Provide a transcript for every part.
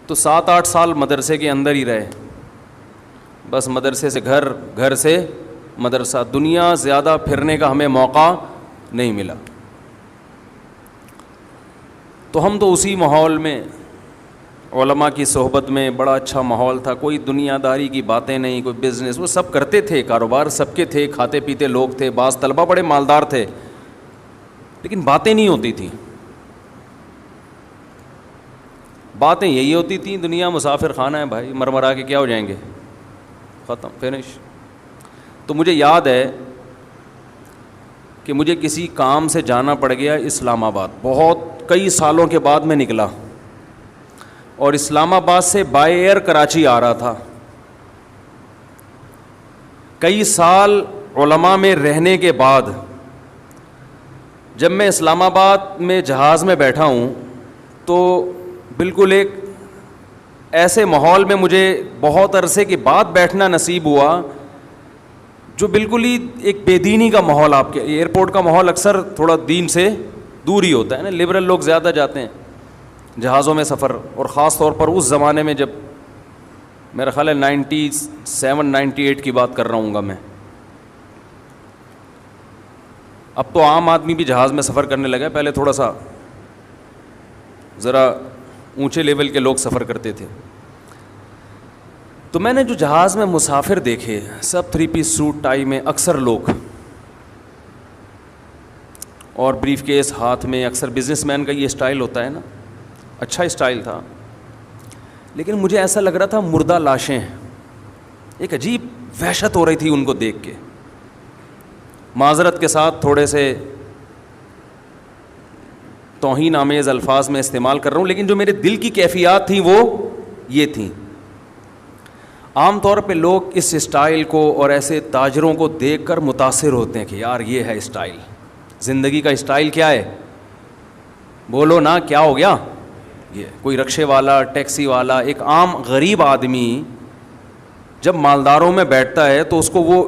تو 7-8 سال مدرسے کے اندر ہی رہے, بس مدرسے سے گھر, گھر سے مدرسہ, دنیا زیادہ پھرنے کا ہمیں موقع نہیں ملا. تو ہم تو اسی ماحول میں, علماء کی صحبت میں, بڑا اچھا ماحول تھا, کوئی دنیا داری کی باتیں نہیں, کوئی بزنس, وہ سب کرتے تھے, کاروبار سب کے تھے, کھاتے پیتے لوگ تھے, بعض طلبہ بڑے مالدار تھے, لیکن باتیں نہیں ہوتی تھیں. باتیں یہی ہوتی تھیں, دنیا مسافر خانہ ہے بھائی, مرمرا کے کیا ہو جائیں گے, ختم, فنش. تو مجھے یاد ہے کہ مجھے کسی کام سے جانا پڑ گیا اسلام آباد, بہت کئی سالوں کے بعد میں نکلا, اور اسلام آباد سے بائی ایئر کراچی آ رہا تھا. کئی سال علماء میں رہنے کے بعد جب میں اسلام آباد میں جہاز میں بیٹھا ہوں تو بالکل ایک ایسے ماحول میں مجھے بہت عرصے کے بعد بیٹھنا نصیب ہوا جو بالکل ہی ایک بے دینی کا ماحول. آپ کے ایئرپورٹ کا ماحول اکثر تھوڑا دین سے دور ہی ہوتا ہے نا, لبرل لوگ زیادہ جاتے ہیں جہازوں میں سفر, اور خاص طور پر اس زمانے میں جب میرا خیال ہے 97-98 کی بات کر رہا ہوں گا میں. اب تو عام آدمی بھی جہاز میں سفر کرنے لگا, پہلے تھوڑا سا ذرا اونچے لیول کے لوگ سفر کرتے تھے. تو میں نے جو جہاز میں مسافر دیکھے سب 3 پیس سوٹ ٹائی میں, اکثر لوگ, اور بریف کیس ہاتھ میں, اکثر بزنس مین کا یہ اسٹائل ہوتا ہے نا, اچھا اسٹائل تھا, لیکن مجھے ایسا لگ رہا تھا مردہ لاشیں, ایک عجیب وحشت ہو رہی تھی ان کو دیکھ کے. معذرت کے ساتھ تھوڑے سے توہین آمیز الفاظ میں استعمال کر رہا ہوں, لیکن جو میرے دل کی کیفیات تھیں وہ یہ تھیں. عام طور پہ لوگ اس اسٹائل کو اور ایسے تاجروں کو دیکھ کر متاثر ہوتے ہیں کہ یار یہ ہے اسٹائل, زندگی کا اسٹائل کیا ہے, بولو نا کیا ہو گیا. یہ کوئی رکشے والا, ٹیکسی والا, ایک عام غریب آدمی جب مالداروں میں بیٹھتا ہے تو اس کو وہ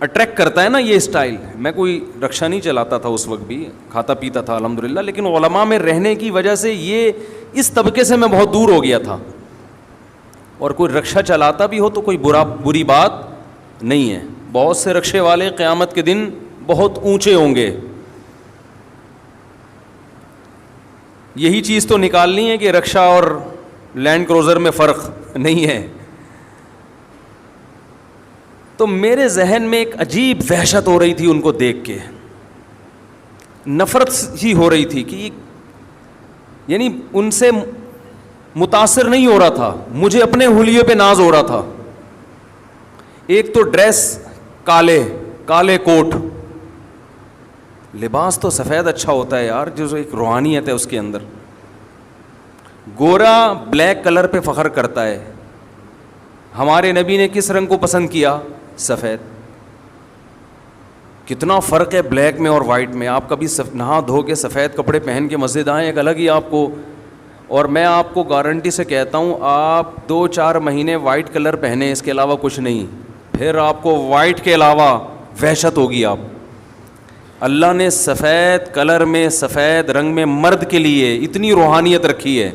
اٹریکٹ کرتا ہے نا یہ اسٹائل. میں کوئی رکشہ نہیں چلاتا تھا اس وقت بھی, کھاتا پیتا تھا الحمدللہ, لیکن علماء میں رہنے کی وجہ سے یہ اس طبقے سے میں بہت دور ہو گیا تھا. اور کوئی رکشہ چلاتا بھی ہو تو کوئی بری بات نہیں ہے. بہت سے رکشے والے قیامت کے دن بہت اونچے ہوں گے. یہی چیز تو نکالنی ہے کہ رکشہ اور لینڈ کروزر میں فرق نہیں ہے. تو میرے ذہن میں ایک عجیب وحشت ہو رہی تھی ان کو دیکھ کے, نفرت ہی ہو رہی تھی کہ یعنی ان سے متاثر نہیں ہو رہا تھا, مجھے اپنے حلیے پہ ناز ہو رہا تھا. ایک تو ڈریس کالے کوٹ, لباس تو سفید اچھا ہوتا ہے یار, جو ایک روحانیت ہے اس کے اندر. گورا بلیک کلر پہ فخر کرتا ہے, ہمارے نبی نے کس رنگ کو پسند کیا, سفید. کتنا فرق ہے بلیک میں اور وائٹ میں. آپ کبھی نہا دھو کے سفید کپڑے پہن کے مسجد آئیں, ایک الگ ہی آپ کو, اور میں آپ کو گارنٹی سے کہتا ہوں آپ 2-4 مہینے وائٹ کلر پہنے, اس کے علاوہ کچھ نہیں, پھر آپ کو وائٹ کے علاوہ وحشت ہوگی. آپ اللہ نے سفید کلر میں, سفید رنگ میں مرد کے لیے اتنی روحانیت رکھی ہے.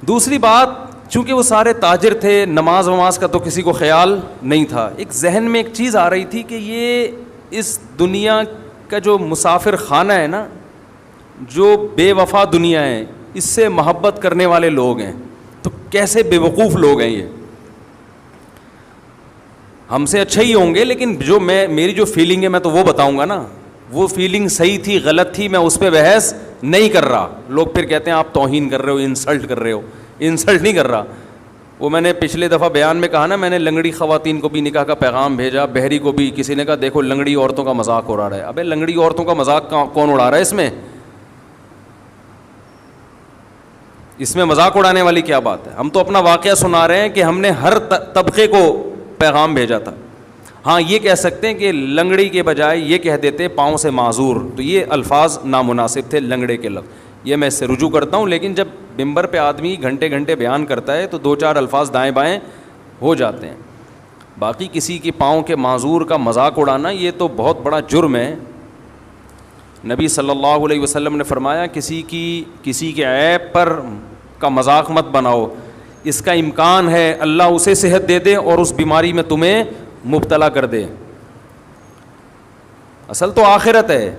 دوسری بات, چونکہ وہ سارے تاجر تھے, نماز وماز کا تو کسی کو خیال نہیں تھا. ایک ذہن میں ایک چیز آ رہی تھی کہ یہ اس دنیا کا جو مسافر خانہ ہے نا, جو بے وفا دنیا ہے, اس سے محبت کرنے والے لوگ ہیں. تو کیسے بے وقوف لوگ ہیں یہ, ہم سے اچھے ہی ہوں گے, لیکن جو میری جو فیلنگ ہے میں تو وہ بتاؤں گا نا. وہ فیلنگ صحیح تھی غلط تھی میں اس پہ بحث نہیں کر رہا. لوگ پھر کہتے ہیں آپ توہین کر رہے ہو, انسلٹ کر رہے ہو. انسلٹ نہیں کر رہا. وہ میں نے پچھلے دفعہ بیان میں کہا نا, میں نے لنگڑی خواتین کو بھی نکاح کا پیغام بھیجا, بہری کو بھی. کسی نے کہا دیکھو لنگڑی عورتوں کا مذاق اڑا رہا ہے. ابے لنگڑی عورتوں کا مذاق کون اڑا رہا ہے اس میں مذاق اڑانے والی کیا بات ہے. ہم تو اپنا واقعہ سنا رہے ہیں کہ ہم نے ہر طبقے کو پیغام بھیجا تھا. ہاں یہ کہہ سکتے ہیں کہ لنگڑی کے بجائے یہ کہہ دیتے پاؤں سے معذور, تو یہ الفاظ نامناسب تھے, لنگڑے کے لفظ. یہ میں اس سے رجوع کرتا ہوں, لیکن جب ممبر پہ آدمی گھنٹے گھنٹے بیان کرتا ہے تو 2-4 الفاظ دائیں بائیں ہو جاتے ہیں. باقی کسی کے پاؤں کے معذور کا مذاق اڑانا یہ تو بہت بڑا جرم ہے. نبی صلی اللہ علیہ وسلم نے فرمایا کسی کے عیب پر کا مذاق مت بناؤ, اس کا امکان ہے اللہ اسے صحت دے دے اور اس بیماری میں تمہیں مبتلا کر دے. اصل تو آخرت ہے,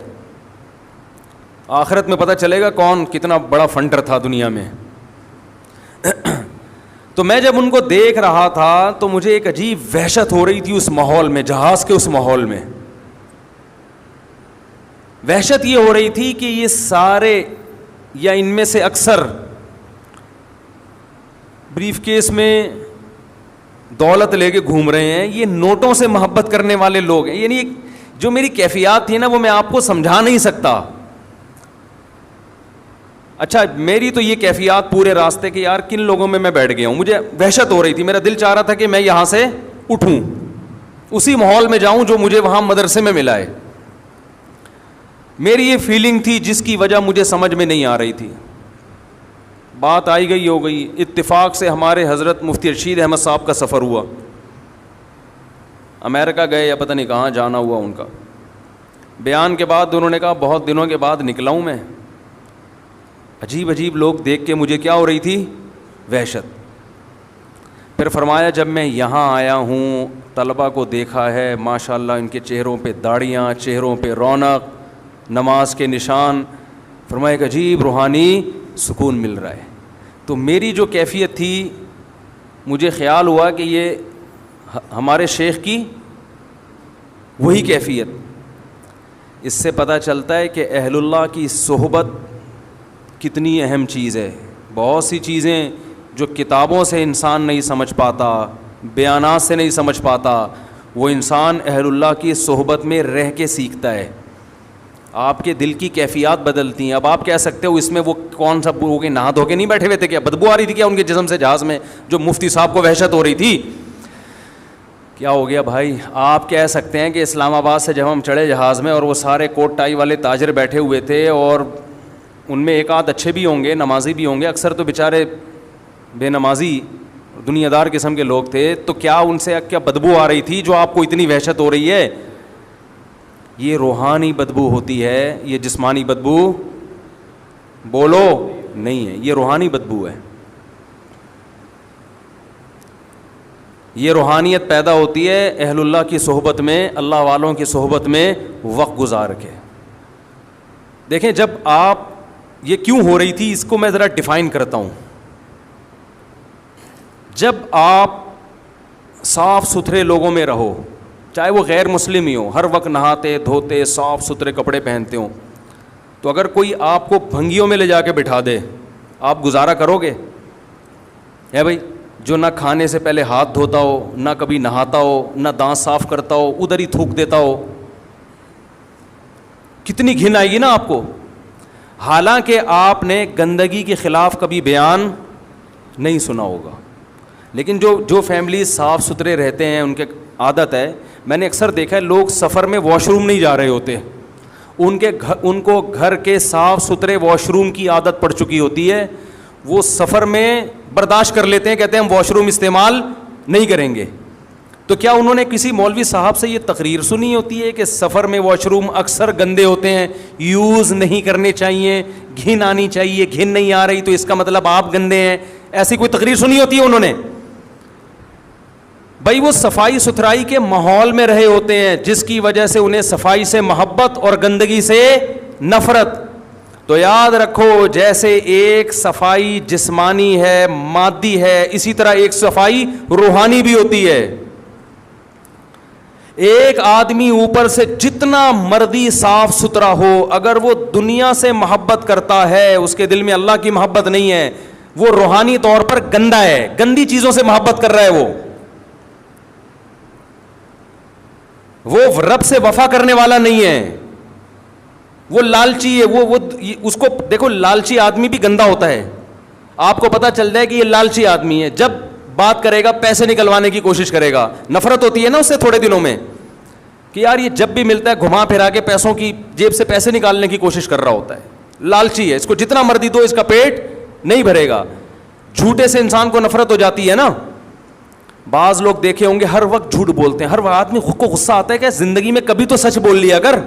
آخرت میں پتہ چلے گا کون کتنا بڑا فنڈر تھا دنیا میں. تو میں جب ان کو دیکھ رہا تھا تو مجھے ایک عجیب وحشت ہو رہی تھی اس ماحول میں, جہاز کے اس ماحول میں. وحشت یہ ہو رہی تھی کہ یہ سارے یا ان میں سے اکثر بریف کیس میں دولت لے کے گھوم رہے ہیں, یہ نوٹوں سے محبت کرنے والے لوگ ہیں. یعنی جو میری کیفیات تھی نا وہ میں آپ کو سمجھا نہیں سکتا. اچھا میری تو یہ کیفیات پورے راستے کہ یار کن لوگوں میں بیٹھ گیا ہوں. مجھے وحشت ہو رہی تھی, میرا دل چاہ رہا تھا کہ میں یہاں سے اٹھوں, اسی ماحول میں جاؤں جو مجھے وہاں مدرسے میں ملا ہے. میری یہ فیلنگ تھی جس کی وجہ مجھے سمجھ میں نہیں آ رہی تھی. بات آئی گئی ہو گئی, اتفاق سے ہمارے حضرت مفتی رشید احمد صاحب کا سفر ہوا, امریکہ گئے یا پتہ نہیں کہاں جانا ہوا ان کا. بیان کے بعد انہوں نے کہا بہت دنوں کے بعد نکلا ہوں میں. عجیب عجیب لوگ دیکھ کے مجھے کیا ہو رہی تھی, وحشت. پھر فرمایا جب میں یہاں آیا ہوں طلبہ کو دیکھا ہے, ماشاءاللہ ان کے چہروں پہ داڑیاں, چہروں پہ رونق, نماز کے نشان. فرمایا ایک عجیب روحانی سکون مل رہا ہے. تو میری جو کیفیت تھی مجھے خیال ہوا کہ یہ ہمارے شیخ کی وہی کیفیت. اس سے پتہ چلتا ہے کہ اہل اللہ کی صحبت کتنی اہم چیز ہے. بہت سی چیزیں جو کتابوں سے انسان نہیں سمجھ پاتا, بیانات سے نہیں سمجھ پاتا, وہ انسان اہل اللہ کی صحبت میں رہ کے سیکھتا ہے. آپ کے دل کی کیفیات بدلتی ہیں. اب آپ کہہ سکتے ہو اس میں وہ کون سا ہو کے نہا دھو کے نہیں بیٹھے ہوئے تھے, کیا بدبو آ رہی تھی کیا ان کے جسم سے جہاز میں, جو مفتی صاحب کو وحشت ہو رہی تھی؟ کیا ہو گیا بھائی؟ آپ کہہ سکتے ہیں کہ اسلام آباد سے جب ہم چڑھے جہاز میں اور وہ سارے کوٹ ٹائی والے تاجر بیٹھے ہوئے تھے, اور ان میں ایک آدھ اچھے بھی ہوں گے, نمازی بھی ہوں گے, اکثر تو بیچارے بے نمازی دنیا دار قسم کے لوگ تھے, تو کیا ان سے کیا بدبو آ رہی تھی جو آپ کو اتنی وحشت ہو رہی ہے؟ یہ روحانی بدبو ہوتی ہے, یہ جسمانی بدبو بولو نہیں ہے, یہ روحانی بدبو ہے. یہ روحانیت پیدا ہوتی ہے اہل اللہ کی صحبت میں, اللہ والوں کی صحبت میں وقت گزار کے. دیکھیں جب آپ یہ کیوں ہو رہی تھی اس کو میں ذرا ڈیفائن کرتا ہوں. جب آپ صاف ستھرے لوگوں میں رہو, چاہے وہ غیر مسلم ہی ہو, ہر وقت نہاتے دھوتے صاف ستھرے کپڑے پہنتے ہوں, تو اگر کوئی آپ کو بھنگیوں میں لے جا کے بٹھا دے, آپ گزارا کرو گے؟ ہے بھائی, جو نہ کھانے سے پہلے ہاتھ دھوتا ہو, نہ کبھی نہاتا ہو, نہ دانت صاف کرتا ہو, ادھر ہی تھوک دیتا ہو, کتنی گھن آئے گی نا آپ کو. حالانکہ آپ نے گندگی کے خلاف کبھی بیان نہیں سنا ہوگا, لیکن جو فیملی صاف ستھرے رہتے ہیں ان کے عادت ہے, میں نے اکثر دیکھا ہے لوگ سفر میں واش روم نہیں جا رہے ہوتے, ان کو گھر کے صاف ستھرے واش روم کی عادت پڑ چکی ہوتی ہے, وہ سفر میں برداشت کر لیتے ہیں, کہتے ہیں ہم واش روم استعمال نہیں کریں گے. تو کیا انہوں نے کسی مولوی صاحب سے یہ تقریر سنی ہوتی ہے کہ سفر میں واش روم اکثر گندے ہوتے ہیں, یوز نہیں کرنے چاہیے, گھن آنی چاہیے, گھن نہیں آ رہی تو اس کا مطلب آپ گندے ہیں, ایسی کوئی تقریر سنی ہوتی ہے انہوں نے؟ بھائی وہ صفائی ستھرائی کے ماحول میں رہے ہوتے ہیں جس کی وجہ سے انہیں صفائی سے محبت اور گندگی سے نفرت. تو یاد رکھو جیسے ایک صفائی جسمانی ہے, مادی ہے, اسی طرح ایک صفائی روحانی بھی ہوتی ہے. ایک آدمی اوپر سے جتنا مرضی صاف ستھرا ہو, اگر وہ دنیا سے محبت کرتا ہے, اس کے دل میں اللہ کی محبت نہیں ہے, وہ روحانی طور پر گندا ہے, گندی چیزوں سے محبت کر رہا ہے, وہ رب سے وفا کرنے والا نہیں ہے, وہ لالچی ہے. وہ اس کو دیکھو, لالچی آدمی بھی گندا ہوتا ہے. آپ کو پتا چل جائے کہ یہ لالچی آدمی ہے جب بات کرے گا پیسے نکلوانے کی کوشش کرے گا, نفرت ہوتی ہے نا اس سے تھوڑے دنوں میں کہ یار یہ جب بھی ملتا ہے گھما پھرا کے پیسوں کی جیب سے پیسے نکالنے کی کوشش کر رہا ہوتا ہے. لالچی ہے, اس کو جتنا مرضی دو اس کا پیٹ نہیں بھرے گا. جھوٹے سے انسان کو نفرت ہو جاتی ہے نا. بعض لوگ دیکھے ہوں گے ہر وقت جھوٹ بولتے ہیں, ہر آدمی خود کو غصہ آتا ہے کہ زندگی میں کبھی تو سچ بول لیا کر,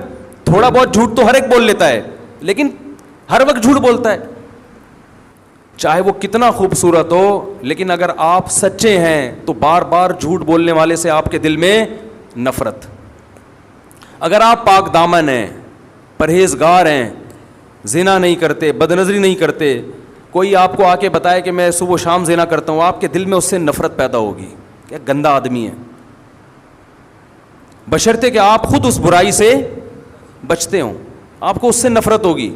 تھوڑا بہت جھوٹ تو ہر ایک بول لیتا ہے, لیکن ہر وقت جھوٹ بولتا ہے, چاہے وہ کتنا خوبصورت ہو, لیکن اگر آپ سچے ہیں تو بار بار جھوٹ بولنے والے سے آپ کے دل میں نفرت. اگر آپ پاک دامن ہیں, پرہیزگار ہیں, زنا نہیں کرتے, بد نظری نہیں کرتے, کوئی آپ کو آ کے بتائے کہ میں صبح و شام زنا کرتا ہوں, آپ کے دل میں اس سے نفرت پیدا ہوگی, کیا گندا آدمی ہے, بشرطے کہ آپ خود اس برائی سے بچتے ہوں, آپ کو اس سے نفرت ہوگی.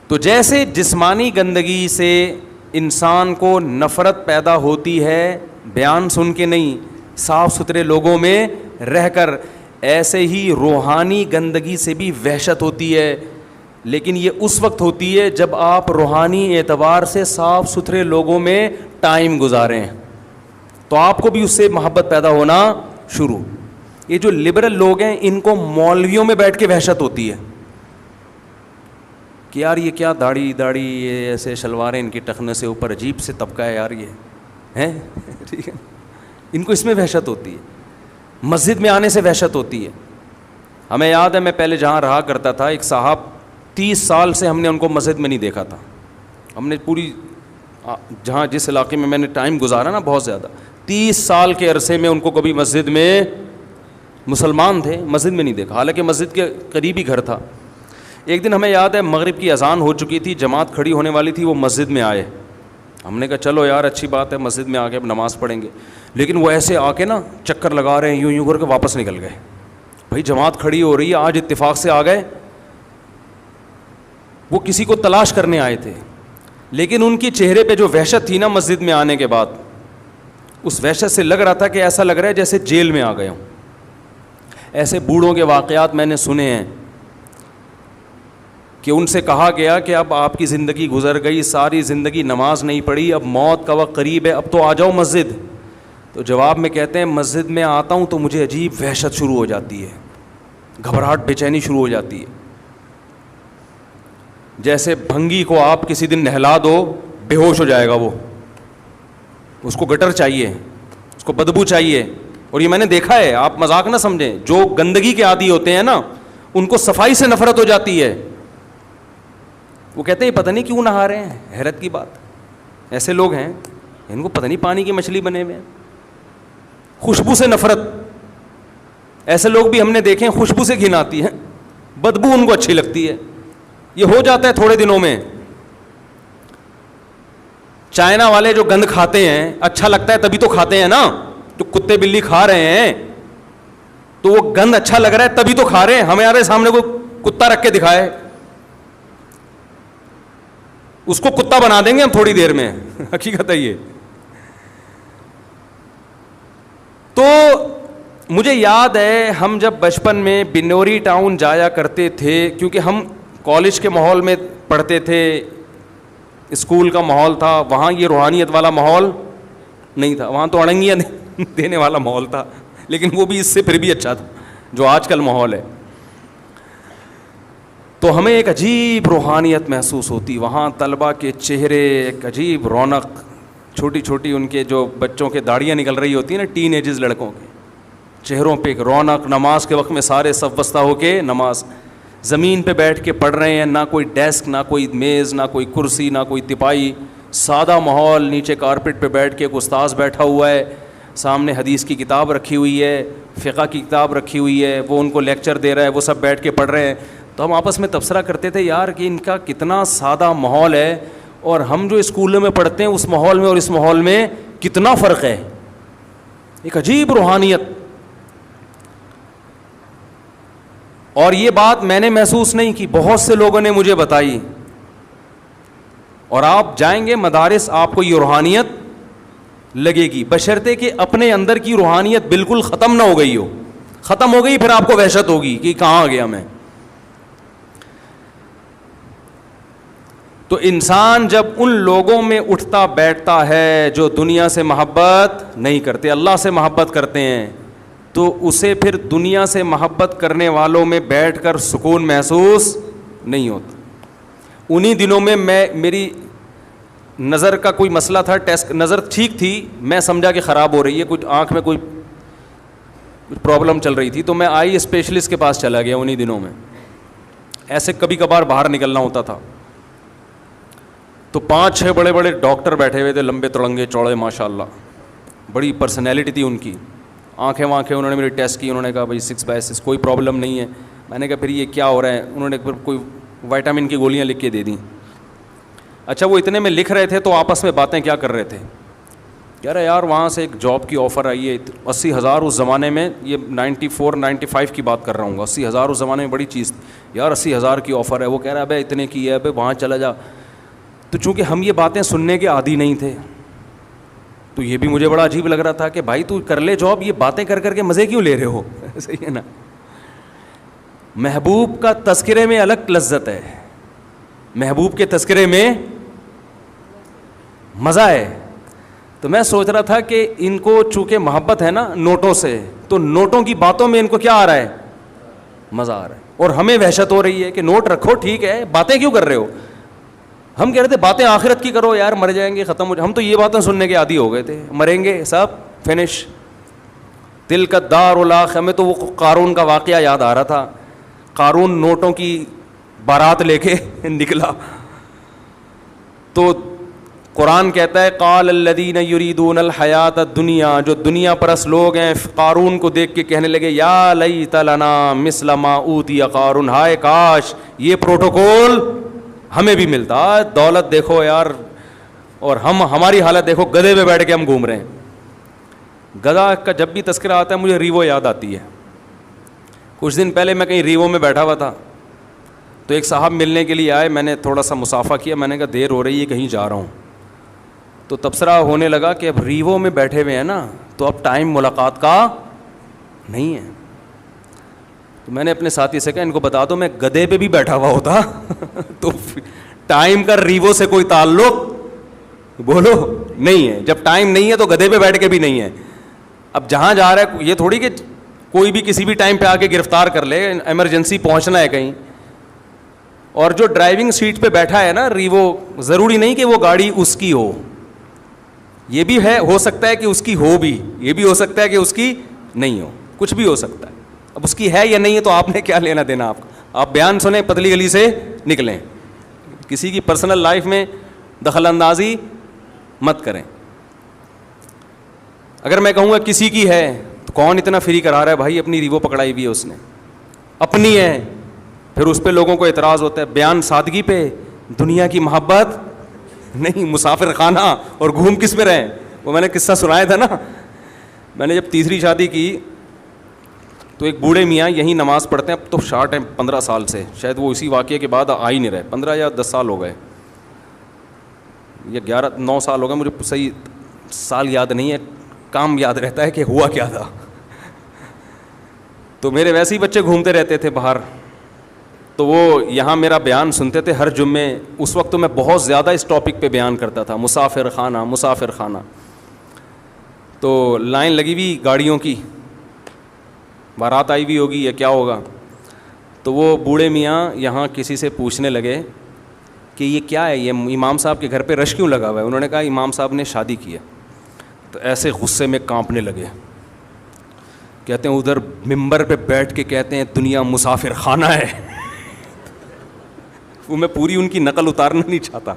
تو جیسے جسمانی گندگی سے انسان کو نفرت پیدا ہوتی ہے بیان سن کے نہیں, صاف ستھرے لوگوں میں رہ کر, ایسے ہی روحانی گندگی سے بھی وحشت ہوتی ہے, لیکن یہ اس وقت ہوتی ہے جب آپ روحانی اعتبار سے صاف ستھرے لوگوں میں ٹائم گزاریں, تو آپ کو بھی اس سے محبت پیدا ہونا شروع. یہ جو لبرل لوگ ہیں ان کو مولویوں میں بیٹھ کے وحشت ہوتی ہے کہ یار یہ کیا داڑھی یہ ایسے شلواریں ان کی ٹخنے سے اوپر, عجیب سے طبقہ ہے یار یہ ہیں, ٹھیک ہے, ان کو اس میں وحشت ہوتی ہے. مسجد میں آنے سے وحشت ہوتی ہے. ہمیں یاد ہے میں پہلے جہاں رہا کرتا تھا, ایک صاحب 30 سال سے ہم نے ان کو مسجد میں نہیں دیکھا تھا. ہم نے پوری جہاں جس علاقے میں نے ٹائم گزارا نا بہت زیادہ, 30 سال کے عرصے میں ان کو کبھی مسجد میں, مسلمان تھے, مسجد میں نہیں دیکھا, حالانکہ مسجد کے قریب ہی گھر تھا. ایک دن ہمیں یاد ہے مغرب کی اذان ہو چکی تھی, جماعت کھڑی ہونے والی تھی, وہ مسجد میں آئے. ہم نے کہا چلو یار اچھی بات ہے, مسجد میں آ کے اب نماز پڑھیں گے. لیکن وہ ایسے آ کے نا چکر لگا رہے ہیں, یوں کر کے واپس نکل گئے. بھائی جماعت کھڑی ہو رہی ہے, آج اتفاق سے آ گئے. وہ کسی کو تلاش کرنے آئے تھے, لیکن ان کی چہرے پہ جو وحشت تھی نا مسجد میں آنے کے بعد, اس وحشت سے لگ رہا تھا کہ ایسا لگ رہا ہے جیسے جیل میں آ گئے ہوں. ایسے بوڑھوں کے واقعات میں نے سنے ہیں کہ ان سے کہا گیا کہ اب آپ کی زندگی گزر گئی, ساری زندگی نماز نہیں پڑھی, اب موت کا وقت قریب ہے, اب تو آ جاؤ مسجد. تو جواب میں کہتے ہیں مسجد میں آتا ہوں تو مجھے عجیب وحشت شروع ہو جاتی ہے, گھبراہٹ بے چینی شروع ہو جاتی ہے. جیسے بھنگی کو آپ کسی دن نہلا دو, بے ہوش ہو جائے گا وہ, اس کو گٹر چاہیے, اس کو بدبو چاہیے. اور یہ میں نے دیکھا ہے, آپ مذاق نہ سمجھیں, جو گندگی کے عادی ہوتے ہیں نا ان کو صفائی سے نفرت ہو جاتی ہے. وہ کہتے ہیں پتہ نہیں کیوں نہا رہے ہیں, حیرت کی بات, ایسے لوگ ہیں ان کو پتہ نہیں پانی کی مچھلی بنے ہوئے ہیں. خوشبو سے نفرت, ایسے لوگ بھی ہم نے دیکھے ہیں, خوشبو سے گھن آتی ہے, بدبو ان کو اچھی لگتی ہے. یہ ہو جاتا ہے تھوڑے دنوں میں. چائنا والے جو گند کھاتے ہیں اچھا لگتا ہے تبھی تو کھاتے ہیں نا, جو کتے بلی کھا رہے ہیں تو وہ گند اچھا لگ رہا ہے تبھی تو کھا رہے ہیں. ہمارے سامنے کوئی کتا رکھ کے دکھائے, اس کو کتا بنا دیں گے ہم تھوڑی دیر میں, حقیقت ہے یہ. تو مجھے یاد ہے ہم جب بچپن میں بنوری ٹاؤن جایا کرتے تھے, کیونکہ ہم کالج کے ماحول میں پڑھتے تھے, اسکول کا ماحول تھا, وہاں یہ روحانیت والا ماحول نہیں تھا, وہاں تو اڑنگیاں دینے والا ماحول تھا, لیکن وہ بھی اس سے پھر بھی اچھا تھا جو آج کل ماحول ہے. تو ہمیں ایک عجیب روحانیت محسوس ہوتی وہاں, طلباء کے چہرے ایک عجیب رونق, چھوٹی چھوٹی ان کے جو بچوں کے داڑیاں نکل رہی ہوتی ہیں نا, ٹین ایجز لڑکوں کے چہروں پہ ایک رونق, نماز کے وقت میں سارے صف بستہ ہو کے نماز, زمین پہ بیٹھ کے پڑھ رہے ہیں, نہ کوئی ڈیسک, نہ کوئی میز, نہ کوئی کرسی, نہ کوئی تپائی, سادہ ماحول. نیچے کارپیٹ پہ بیٹھ کے ایک استاذ بیٹھا ہوا ہے, سامنے حدیث کی کتاب رکھی ہوئی ہے, فقہ کی کتاب رکھی ہوئی ہے, وہ ان کو لیکچر دے رہا ہے, وہ سب بیٹھ کے پڑھ رہے ہیں. تو ہم آپس میں تبصرہ کرتے تھے یار کہ ان کا کتنا سادہ ماحول ہے, اور ہم جو اسکولوں میں پڑھتے ہیں اس ماحول میں اور اس ماحول میں کتنا فرق ہے, ایک عجیب روحانیت. اور یہ بات میں نے محسوس نہیں کی, بہت سے لوگوں نے مجھے بتائی. اور آپ جائیں گے مدارس, آپ کو یہ روحانیت لگے گی, بشرطے کہ اپنے اندر کی روحانیت بالکل ختم نہ ہو گئی ہو. ختم ہو گئی پھر آپ کو وحشت ہوگی کہ کہاں آ گیا میں. تو انسان جب ان لوگوں میں اٹھتا بیٹھتا ہے جو دنیا سے محبت نہیں کرتے, اللہ سے محبت کرتے ہیں, تو اسے پھر دنیا سے محبت کرنے والوں میں بیٹھ کر سکون محسوس نہیں ہوتا. انہی دنوں میں میری نظر کا کوئی مسئلہ تھا, ٹیسٹ نظر ٹھیک تھی, میں سمجھا کہ خراب ہو رہی ہے, کچھ آنکھ میں کوئی کچھ پرابلم چل رہی تھی, تو میں آئی اسپیشلسٹ کے پاس چلا گیا انہی دنوں میں. ایسے کبھی کبھار باہر نکلنا ہوتا تھا تو 5-6 بڑے بڑے ڈاکٹر بیٹھے ہوئے تھے, لمبے تڑنگے چوڑے ماشاء اللہ, بڑی پرسنالٹی تھی ان کی. آنکھیں انہوں نے میری ٹیسٹ کی, انہوں نے کہا بھائی 6/6 کوئی پرابلم نہیں ہے. میں نے کہا پھر یہ کیا ہو رہا ہے؟ انہوں نے پھر کوئی وائٹامن کی گولیاں لکھ کے دے دیں. اچھا وہ اتنے میں لکھ رہے تھے تو آپس میں باتیں کیا کر رہے تھے, کہہ رہے یار وہاں سے ایک جاب کی آفر آئی ہے 80,000 اس زمانے میں, یہ 94-95 کی بات کر رہا ہوں گا, 80,000 اس زمانے میں بڑی چیز تھی یار, 80,000 کی آفر ہے. وہ کہہ رہا ہے بھائی اتنے کی ہے, بھائی وہاں چلا جا. تو چونکہ ہم یہ باتیں سننے کے عادی نہیں تھے تو یہ بھی مجھے بڑا عجیب لگ رہا تھا کہ بھائی تو کر لے جاب, یہ باتیں کر کر کے مزے کیوں لے رہے ہو؟ صحیح ہے نا. محبوب کا تذکرے میں الگ لذت ہے, محبوب کے تذکرے میں مزہ ہے. تو میں سوچ رہا تھا کہ ان کو چونکہ محبت ہے نا نوٹوں سے, تو نوٹوں کی باتوں میں ان کو کیا آ رہا ہے؟ مزہ آ رہا ہے. اور ہمیں وحشت ہو رہی ہے کہ نوٹ رکھو ٹھیک ہے, باتیں کیوں کر رہے ہو؟ ہم کہہ رہے تھے باتیں آخرت کی کرو یار, مر جائیں گے ختم ہو جائے. ہم تو یہ باتیں سننے کے عادی ہو گئے تھے, مریں گے سب فنش. تلک الدار الاخرہ, ہمیں تو وہ قارون کا واقعہ یاد آ رہا تھا. قارون نوٹوں کی بارات لے کے نکلا تو قرآن کہتا ہے قال الذین یریدون الحیات الدنیا, جو دنیا پرست لوگ ہیں قارون کو دیکھ کے کہنے لگے یا لیت لنا مثل ما اوتی قارون, ہائے کاش یہ پروٹوکول ہمیں بھی ملتا. دولت دیکھو یار, اور ہماری حالت دیکھو, گدھے پہ بیٹھ کے ہم گھوم رہے ہیں. گدھا کا جب بھی تذکرہ آتا ہے مجھے ریوو یاد آتی ہے. کچھ دن پہلے میں کہیں ریوو میں بیٹھا ہوا تھا تو ایک صاحب ملنے کے لیے آئے, میں نے تھوڑا سا مصافحہ کیا, میں نے کہا دیر ہو رہی ہے کہیں جا رہا ہوں. تو تبصرہ ہونے لگا کہ اب ریوو میں بیٹھے ہوئے ہیں نا تو اب ٹائم ملاقات کا نہیں ہے. تو میں نے اپنے ساتھی سے کہا ان کو بتا دو میں گدھے پہ بھی بیٹھا ہوا ہوتا تو ٹائم کا ریوو سے کوئی تعلق بولو نہیں ہے. جب ٹائم نہیں ہے تو گدھے پہ بیٹھ کے بھی نہیں ہے. اب جہاں جا رہا ہے یہ تھوڑی کہ کوئی بھی کسی بھی ٹائم پہ آ کے گرفتار کر لے, ایمرجنسی پہنچنا ہے کہیں. اور جو ڈرائیونگ سیٹ پہ بیٹھا ہے نا ریوو, ضروری نہیں کہ وہ گاڑی اس کی ہو, یہ بھی ہے ہو سکتا ہے کہ اس کی ہو بھی, یہ بھی ہو سکتا ہے کہ اس کی نہیں ہو, کچھ بھی ہو سکتا ہے. اب اس کی ہے یا نہیں ہے تو آپ نے کیا لینا دینا, آپ بیان سنیں پتلی گلی سے نکلیں, کسی کی پرسنل لائف میں دخل اندازی مت کریں. اگر میں کہوں گا کسی کی ہے تو کون اتنا فری کرا رہا ہے بھائی, اپنی ریوو پکڑائی ہوئی ہے اس نے, اپنی ہے. پھر اس پہ لوگوں کو اعتراض ہوتا ہے بیان سادگی پہ, دنیا کی محبت نہیں, مسافر خانہ اور گھوم کس میں رہیں. وہ میں نے قصہ سنایا تھا نا, میں نے جب تیسری شادی کی تو ایک بوڑھے میاں یہیں نماز پڑھتے ہیں, اب تو شارٹ ہیں 15 سال سے, شاید وہ اسی واقعے کے بعد آ ہی نہیں رہے, 15 یا 10 سال ہو گئے یا 9 سال ہو گئے, مجھے صحیح سال یاد نہیں ہے, کام یاد رہتا ہے کہ ہوا کیا تھا. تو میرے ویسے ہی بچے گھومتے رہتے تھے باہر, تو وہ یہاں میرا بیان سنتے تھے ہر جمعے. اس وقت تو میں بہت زیادہ اس ٹاپک پہ بیان کرتا تھا, مسافر خانہ مسافر خانہ. تو لائن لگی ہوئی گاڑیوں کی, بارات آئی ہوئی ہوگی یا کیا ہوگا. تو وہ بوڑھے میاں یہاں کسی سے پوچھنے لگے کہ یہ کیا ہے, یہ امام صاحب کے گھر پہ رش کیوں لگا ہوا ہے. انہوں نے کہا امام صاحب نے شادی کی ہے. تو ایسے غصے میں کانپنے لگے, کہتے ہیں ادھر ممبر پہ بیٹھ کے کہتے ہیں دنیا مسافر خانہ ہے. وہ میں پوری ان کی نقل اتارنا نہیں چاہتا,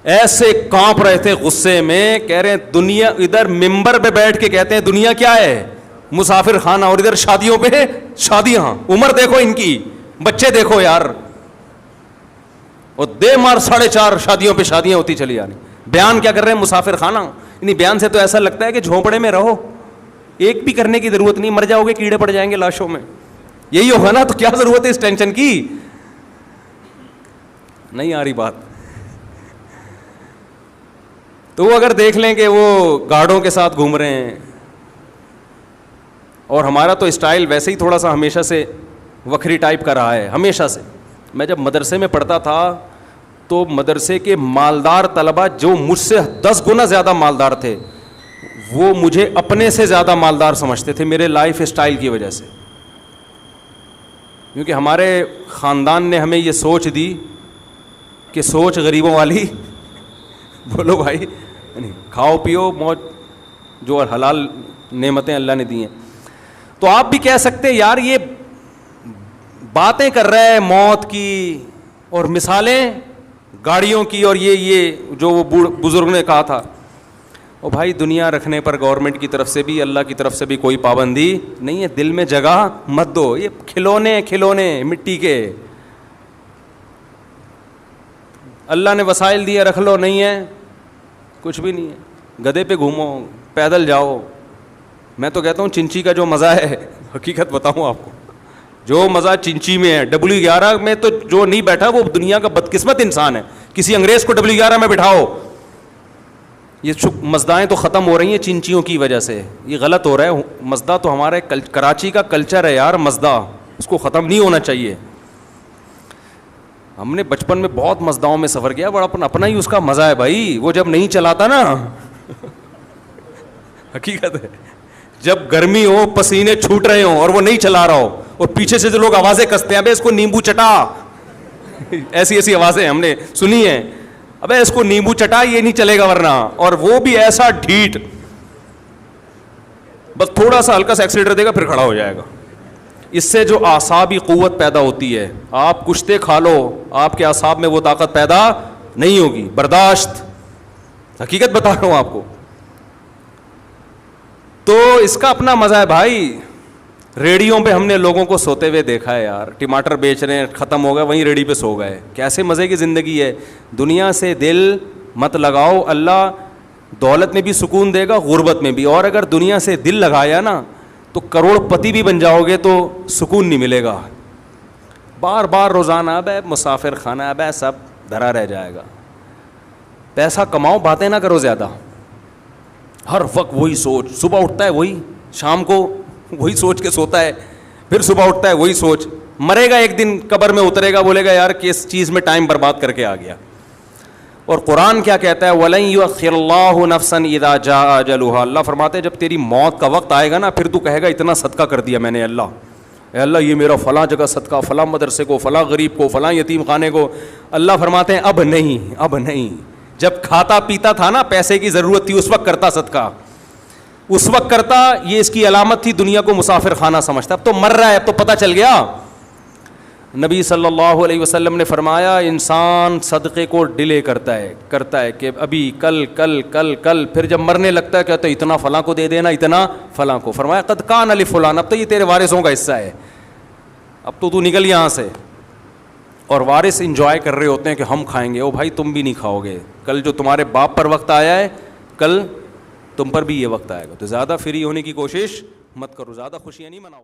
ایسے کانپ رہے تھے غصے میں, کہہ رہے ہیں دنیا, ادھر ممبر پہ بیٹھ کے کہتے ہیں دنیا کیا ہے مسافر خانہ, اور ادھر شادیوں پہ شادیاں, عمر دیکھو ان کی, بچے دیکھو یار, اور دے مار 4.5 شادیوں پہ شادیاں ہوتی چلی جا رہی. بیان کیا کر رہے ہیں مسافر خانہ. انہیں بیان سے تو ایسا لگتا ہے کہ جھونپڑے میں رہو, ایک بھی کرنے کی ضرورت نہیں, مر جاؤ گے کیڑے پڑ جائیں گے لاشوں میں, یہی ہوگا نا, تو کیا ضرورت ہے اس ٹینشن کی. نہیں آ رہی بات. تو وہ اگر دیکھ لیں کہ وہ گارڈوں کے ساتھ گھوم رہے ہیں, اور ہمارا تو اسٹائل ویسے ہی تھوڑا سا ہمیشہ سے وکھری ٹائپ کا رہا ہے, ہمیشہ سے. میں جب مدرسے میں پڑھتا تھا تو مدرسے کے مالدار طلبہ جو مجھ سے 10 گنا زیادہ مالدار تھے, وہ مجھے اپنے سے زیادہ مالدار سمجھتے تھے میرے لائف اسٹائل کی وجہ سے. کیونکہ ہمارے خاندان نے ہمیں یہ سوچ دی کہ سوچ غریبوں والی بولو بھائی, کھاؤ پیو موج, جو حلال نعمتیں اللہ نے دی ہیں. تو آپ بھی کہہ سکتے ہیں یار یہ باتیں کر رہا ہے موت کی اور مثالیں گاڑیوں کی اور یہ جو وہ بزرگ نے کہا تھا. اور بھائی دنیا رکھنے پر گورنمنٹ کی طرف سے بھی اللہ کی طرف سے بھی کوئی پابندی نہیں ہے. دل میں جگہ مت دو. یہ کھلونے مٹی کے, اللہ نے وسائل دیے رکھ لو, نہیں ہے کچھ بھی نہیں ہے. گدھے پہ گھومو, پیدل جاؤ. میں تو کہتا ہوں چنچی کا جو مزہ ہے, حقیقت بتاؤں آپ کو, جو مزہ چنچی میں ہے, W11 میں تو جو نہیں بیٹھا وہ دنیا کا بدقسمت انسان ہے. کسی انگریز کو W11 میں بٹھاؤ. یہ مزدائیں تو ختم ہو رہی ہیں چنچیوں کی وجہ سے. یہ غلط ہو رہا ہے. مزدا تو ہمارے کراچی کا کلچر ہے یار, مزدا, اس کو ختم نہیں ہونا چاہیے. ہم نے بچپن میں بہت مزداؤں میں سفر کیا, بڑا اپنا ہی اس کا مزہ ہے بھائی. وہ جب نہیں چلاتا نا, حقیقت ہے, جب گرمی ہو, پسینے چھوٹ رہے ہوں اور وہ نہیں چلا رہا ہو, اور پیچھے سے جو لوگ آوازیں کستے ہیں, ابے اس کو نیمبو چٹا, ایسی آوازیں ہم نے سنی ہیں, ابے اس کو نیمبو چٹا, یہ نہیں چلے گا ورنہ. اور وہ بھی ایسا ڈھیٹ, بس تھوڑا سا ہلکا سا ایکسیلیٹر دے گا پھر کھڑا ہو جائے گا. اس سے جو اعصابی قوت پیدا ہوتی ہے, آپ کشتے کھا لو, آپ کے اعصاب میں وہ طاقت پیدا نہیں ہوگی. برداشت, حقیقت بتا رہا ہوں آپ کو. تو اس کا اپنا مزہ ہے بھائی. ریڑیوں پہ ہم نے لوگوں کو سوتے ہوئے دیکھا ہے یار, ٹماٹر بیچ رہے ہیں, ختم ہو گئے, وہیں ریڑی پہ سو گئے. کیسے مزے کی زندگی ہے. دنیا سے دل مت لگاؤ, اللہ دولت میں بھی سکون دے گا, غربت میں بھی. اور اگر دنیا سے دل لگایا نا تو کروڑ پتی بھی بن جاؤ گے تو سکون نہیں ملے گا. بار بار روزانہ اب مسافر خانہ, اب سب دھرا رہ جائے گا. پیسہ کماؤ, باتیں نہ کرو زیادہ. ہر وقت وہی سوچ, صبح اٹھتا ہے وہی, شام کو وہی سوچ کے سوتا ہے, پھر صبح اٹھتا ہے وہی سوچ. مرے گا ایک دن, قبر میں اترے گا, بولے گا یار کس چیز میں ٹائم برباد کر کے آ گیا. اور قرآن کیا کہتا ہے, وَلَن يُؤَخِّرَ اللَّهُ نَفْسًا إِذَا جَاءَ أَجَلُهَا. اللہ فرماتے ہیں جب تیری موت کا وقت آئے گا نا, پھر تو کہے گا اتنا صدقہ کر دیا میں نے اللہ, اے اللہ یہ میرا فلاں جگہ صدقہ, فلاں مدرسے کو, فلاں غریب کو, فلاں یتیم خانے کو. اللہ فرماتے ہیں اب نہیں. جب کھاتا پیتا تھا نا, پیسے کی ضرورت تھی, اس وقت کرتا صدقہ, اس وقت کرتا. یہ اس کی علامت تھی, دنیا کو مسافر خانہ سمجھتا. اب تو مر رہا ہے, اب تو پتہ چل گیا. نبی صلی اللہ علیہ وسلم نے فرمایا انسان صدقے کو ڈیلے کرتا ہے کہ ابھی کل, پھر جب مرنے لگتا ہے کہتا ہے اتنا فلاں کو دے دینا, اتنا فلاں کو. فرمایا قد کان لفلان, اب تو یہ تیرے وارثوں کا حصہ ہے, اب تو نکل یہاں سے. اور وارث انجوائے کر رہے ہوتے ہیں کہ ہم کھائیں گے. او بھائی تم بھی نہیں کھاؤ گے, کل جو تمہارے باپ پر وقت آیا ہے کل تم پر بھی یہ وقت آئے گا. تو زیادہ فری ہونے کی کوشش مت کرو, زیادہ خوشیاں نہیں مناؤ.